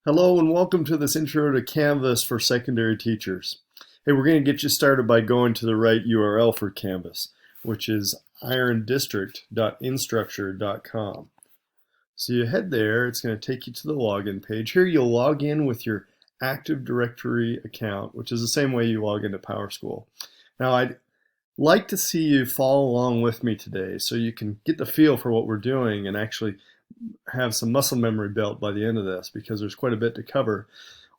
Hello and welcome to this intro to Canvas for secondary teachers. Hey, we're going to get you started by going to the right URL for Canvas, which is irondistrict.instructure.com. So you head there, it's going to take you to the login page. Here you'll log in with your Active Directory account, which is the same way you log into PowerSchool. Now I'd like to see you follow along with me today so you can get the feel for what we're doing and actually have some muscle memory built by the end of this, because there's quite a bit to cover.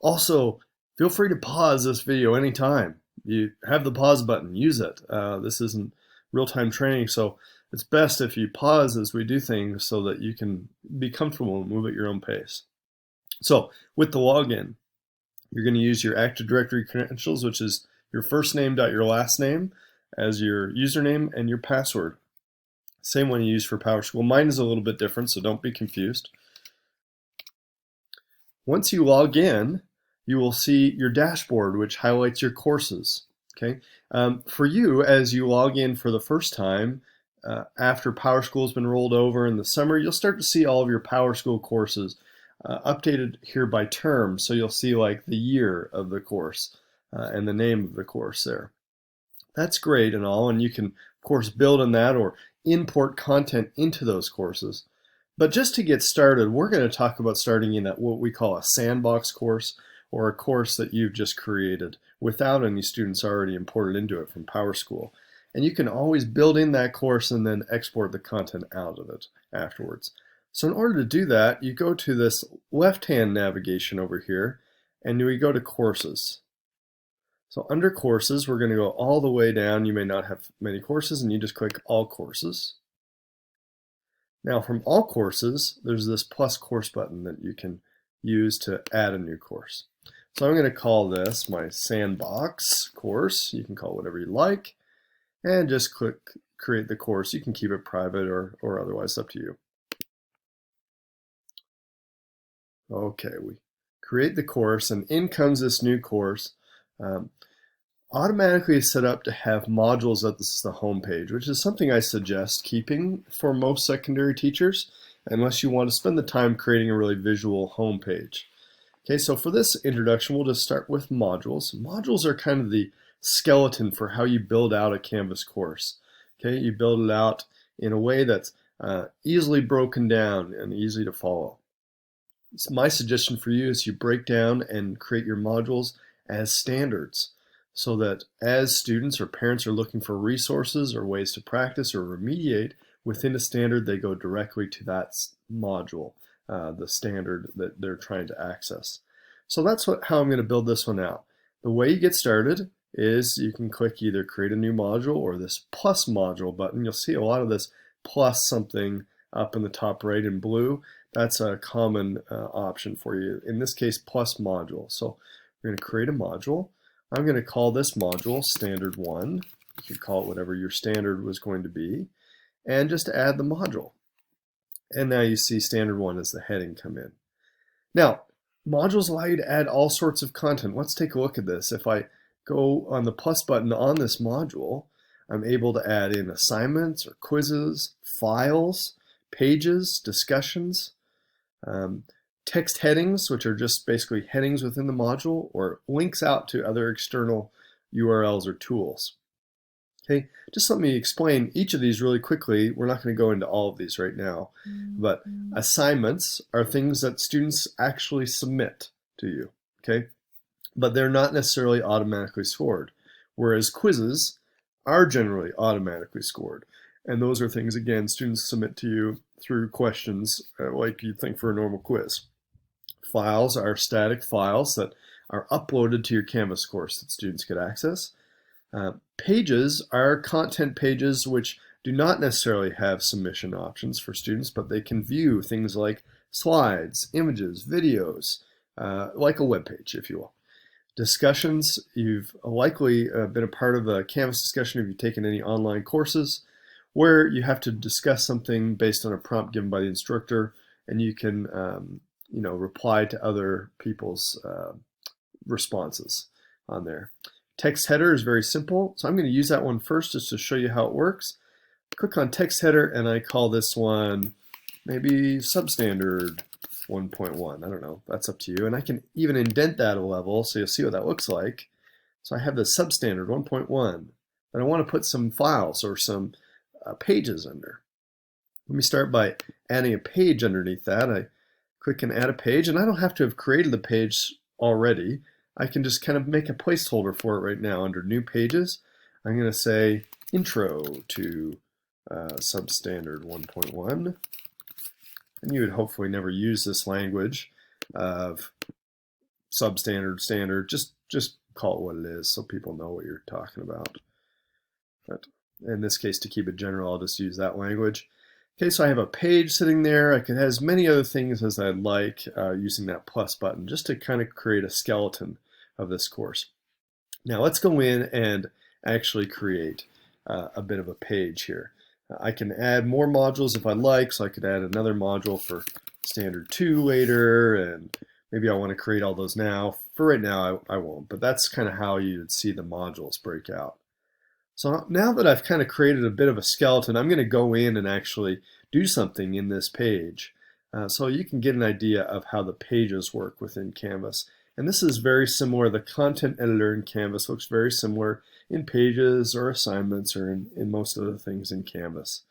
Also, feel free to pause this video anytime. You have the pause button, use it. This isn't real-time training, so it's best if you pause as we do things so that you can be comfortable and move at your own pace. So with the login, you're going to use your Active Directory credentials, which is your first name dot your last name as your username and your password. Same one you use for PowerSchool. Mine is a little bit different, so don't be confused. Once you log in, you will see your dashboard, which highlights your courses. Okay. For you, as you log in for the first time, after PowerSchool has been rolled over in the summer, you'll start to see all of your PowerSchool courses updated here by term. So you'll see like the year of the course and the name of the course there. That's great and all, and you can, of course, build on that or import content into those courses. But just to get started, we're going to talk about starting in what we call a sandbox course, or a course that you've just created without any students already imported into it from PowerSchool. And you can always build in that course and then export the content out of it afterwards. So in order to do that, you go to this left-hand navigation over here, and we go to Courses. So under Courses, we're going to go all the way down. You may not have many courses, and you just click All Courses. Now from All Courses, there's this plus course button that you can use to add a new course. So I'm going to call this my Sandbox course. You can call it whatever you like, and just click Create the course. You can keep it private or otherwise, up to you. Okay, we create the course, and in comes this new course. Automatically is set up to have modules at the home page, which is something I suggest keeping for most secondary teachers, unless you want to spend the time creating a really visual home page. Okay, so for this introduction, we'll just start with modules. Modules are kind of the skeleton for how you build out a Canvas course. Okay, you build it out in a way that's easily broken down and easy to follow. So my suggestion for you is you break down and create your modules as standards, so that as students or parents are looking for resources or ways to practice or remediate within a standard, they go directly to that module, the standard that they're trying to access. So that's how I'm going to build this one out. The way you get started is you can click either create a new module or this plus module button. You'll see a lot of this plus something up in the top right in blue. That's a common option for you. In this case, plus module. So we're going to create a module. I'm going to call this module Standard 1. You could call it whatever your standard was going to be, and just add the module. And now you see Standard 1 as the heading come in. Now, modules allow you to add all sorts of content. Let's take a look at this. If I go on the plus button on this module, I'm able to add in assignments or quizzes, files, pages, discussions, text headings, which are just basically headings within the module, or links out to other external URLs or tools. Okay, just let me explain each of these really quickly. We're not going to go into all of these right now, but assignments are things that students actually submit to you, okay? But they're not necessarily automatically scored, whereas quizzes are generally automatically scored. And those are things, again, students submit to you through questions like you'd think for a normal quiz. Files are static files that are uploaded to your Canvas course that students could access. Pages are content pages which do not necessarily have submission options for students, but they can view things like slides, images, videos, like a web page, if you will. Discussions, you've likely been a part of a Canvas discussion if you've taken any online courses, where you have to discuss something based on a prompt given by the instructor, and you can reply to other people's responses on there. Text header is very simple, so I'm going to use that one first just to show you how it works. Click on text header, and I call this one maybe substandard 1.1. I don't know, that's up to you. And I can even indent that a level so you'll see what that looks like. So I have the substandard 1.1, but I want to put some files or some pages under. Let me start by adding a page underneath that. I click and add a page, and I don't have to have created the page already. I can just kind of make a placeholder for it right now under New Pages. I'm going to say Intro to Substandard 1.1. And you would hopefully never use this language of substandard, standard. Just call it what it is so people know what you're talking about. But in this case, to keep it general, I'll just use that language. Okay, so I have a page sitting there. I can have as many other things as I'd like using that plus button just to kind of create a skeleton of this course. Now let's go in and actually create a bit of a page here. I can add more modules if I'd like, so I could add another module for standard 2 later, and maybe I want to create all those now. For right now, I won't, but that's kind of how you'd see the modules break out. So now that I've kind of created a bit of a skeleton, I'm going to go in and actually do something in this page so you can get an idea of how the pages work within Canvas. And this is very similar. The content editor in Canvas looks very similar in Pages or assignments or in most of the things in Canvas.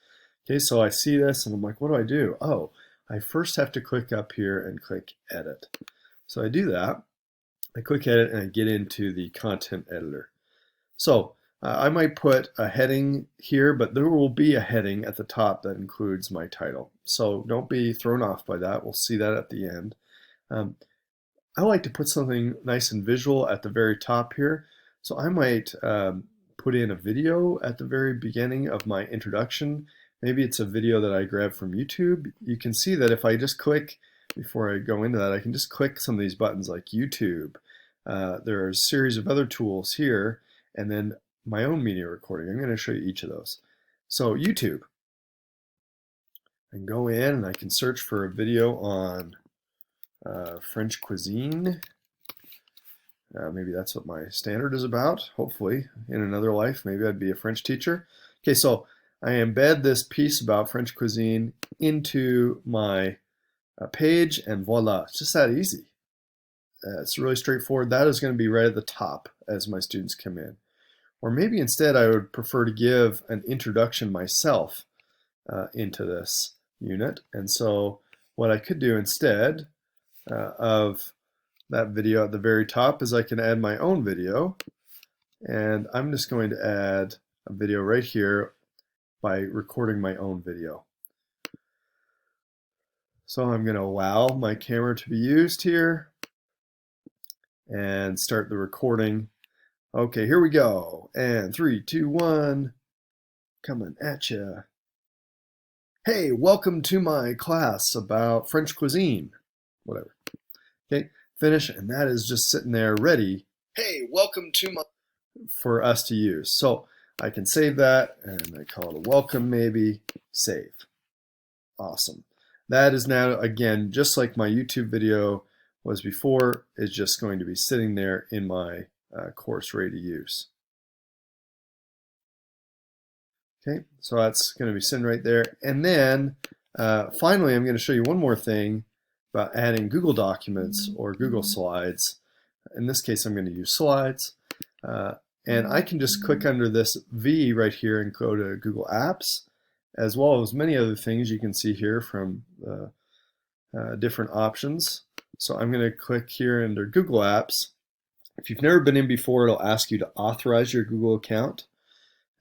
Okay, so I see this and I'm like, what do I do? Oh, I first have to click up here and click Edit. So I do that. I click Edit and I get into the content editor. So I might put a heading here, but there will be a heading at the top that includes my title. So don't be thrown off by that. We'll see that at the end. I like to put something nice and visual at the very top here. So I might put in a video at the very beginning of my introduction. Maybe it's a video that I grabbed from YouTube. You can see that if I just click, before I go into that, I can just click some of these buttons like YouTube. There are a series of other tools here, and then my own media recording. I'm going to show you each of those. So YouTube. I can go in and I can search for a video on French cuisine. Maybe that's what my standard is about. Hopefully, in another life, maybe I'd be a French teacher. Okay, so I embed this piece about French cuisine into my page, and voila, it's just that easy. It's really straightforward. That is going to be right at the top as my students come in. Or maybe instead I would prefer to give an introduction myself into this unit. And so what I could do instead of that video at the very top is I can add my own video. And I'm just going to add a video right here by recording my own video. So I'm going to allow my camera to be used here and start the recording. Okay, here we go. And 3, 2, 1, coming at ya. Hey, welcome to my class about French cuisine. Whatever. Okay, finish, and that is just sitting there ready. Hey, welcome to my... for us to use. So I can save that, and I call it a welcome maybe. Save. Awesome. That is now, again, just like my YouTube video was before, is just going to be sitting there in my course ready to use. Okay, so that's going to be sitting right there. And then finally, I'm going to show you one more thing about adding Google Documents or Google Slides. In this case, I'm going to use Slides. And I can just click under this V right here and go to Google Apps, as well as many other things you can see here from different options. So I'm going to click here under Google Apps. If you've never been in before, it'll ask you to authorize your Google account.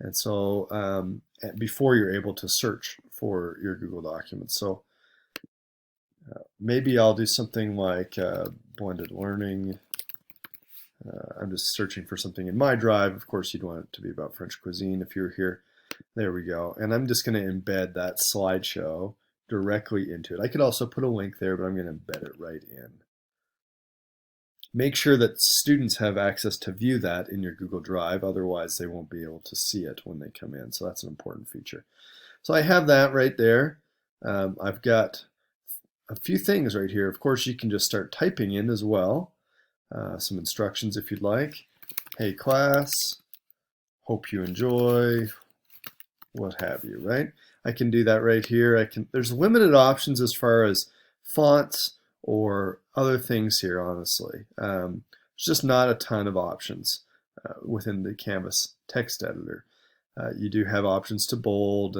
And so before you're able to search for your Google documents. So maybe I'll do something like blended learning. I'm just searching for something in my drive. Of course, you'd want it to be about French cuisine if you're here. There we go. And I'm just going to embed that slideshow directly into it. I could also put a link there, but I'm going to embed it right in. Make sure that students have access to view that in your Google Drive, otherwise they won't be able to see it when they come in. So that's an important feature. So I have that right there. I've got a few things right here. Of course, you can just start typing in as well. Some instructions if you'd like. Hey class, hope you enjoy, what have you, right? I can do that right here. There's limited options as far as fonts or other things here, honestly. There's just not a ton of options within the Canvas text editor. You do have options to bold,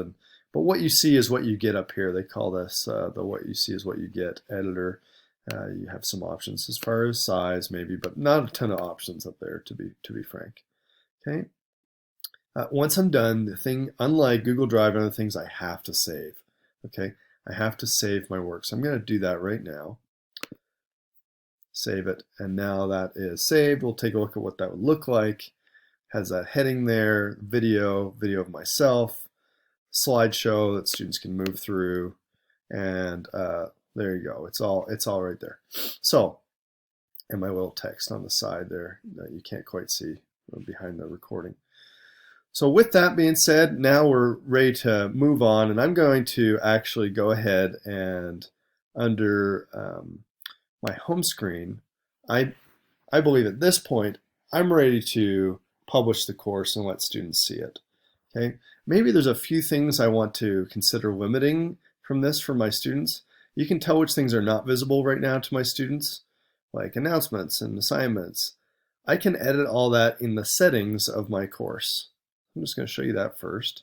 but what you see is what you get up here. They call this the what you see is what you get editor. You have some options as far as size maybe, but not a ton of options up there, to be frank. Okay. Once I'm done, the thing, unlike Google Drive and other things, I have to save. Okay, I have to save my work. So I'm going to do that right now. Save it, and now that is saved. We'll take a look at what that would look like. Has that heading there, video of myself, slideshow that students can move through, and there you go. It's all right there. So, and my little text on the side there that you can't quite see behind the recording. So with that being said, now we're ready to move on, and I'm going to actually go ahead and under my home screen, I believe at this point I'm ready to publish the course and let students see it. Okay, maybe there's a few things I want to consider limiting from this for my students. You can tell which things are not visible right now to my students, like announcements and assignments. I can edit all that in the settings of my course. I'm just going to show you that first.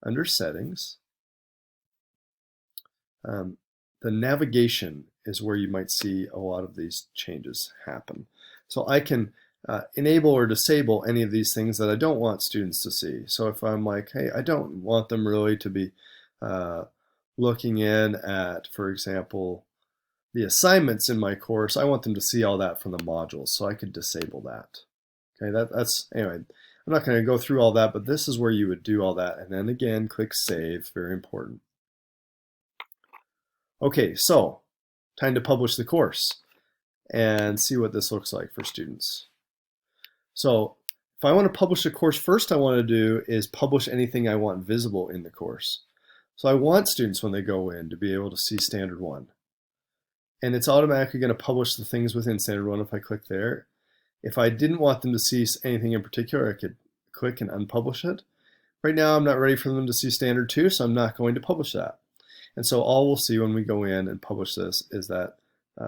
Under settings, the navigation is where you might see a lot of these changes happen. So I can enable or disable any of these things that I don't want students to see. So if I'm like, hey, I don't want them really to be looking in at, for example, the assignments in my course, I want them to see all that from the modules, so I could disable that. Okay, that's anyway, I'm not going to go through all that, but this is where you would do all that, and then again, click Save, very important. Okay, so time to publish the course and see what this looks like for students. So if I want to publish a course, first I want to do is publish anything I want visible in the course. So I want students when they go in to be able to see Standard 1. And it's automatically going to publish the things within Standard 1 if I click there. If I didn't want them to see anything in particular, I could click and unpublish it. Right now I'm not ready for them to see Standard 2, so I'm not going to publish that. And so all we'll see when we go in and publish this is that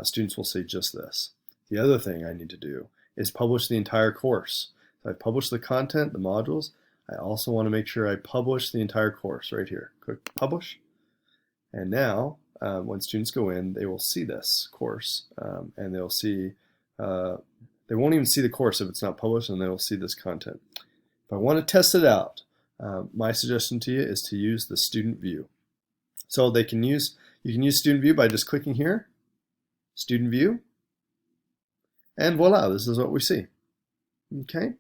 students will see just this. The other thing I need to do is publish the entire course. So I publish the content, the modules. I also want to make sure I publish the entire course right here. Click Publish. And now when students go in, they will see this course, and they'll see, they won't even see the course if it's not published, and they will see this content. If I want to test it out, my suggestion to you is to use the student view. So you can use student view by just clicking here, student view, and voila, this is what we see. Okay,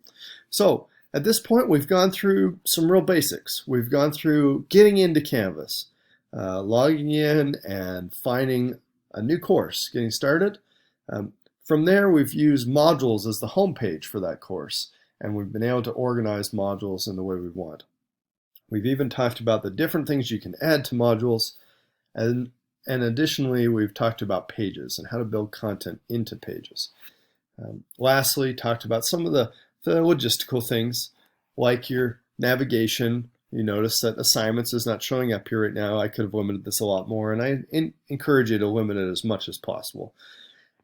so at this point we've gone through some real basics. We've gone through getting into Canvas, logging in and finding a new course, getting started. From there we've used modules as the home page for that course, and we've been able to organize modules in the way we want. We've even talked about the different things you can add to modules, and additionally we've talked about pages and how to build content into pages. Lastly, talked about some of the logistical things like your navigation. You notice that assignments is not showing up here right now. I could have limited this a lot more, and I encourage you to limit it as much as possible.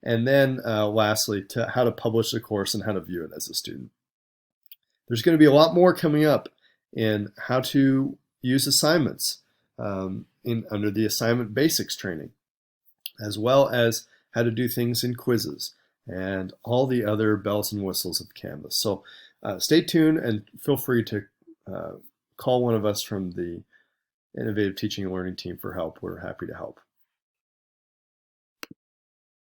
And then lastly, to how to publish the course and how to view it as a student. There's going to be a lot more coming up in how to use assignments under the assignment basics training, as well as how to do things in quizzes and all the other bells and whistles of Canvas. So stay tuned and feel free to call one of us from the Innovative Teaching and Learning team for help. We're happy to help.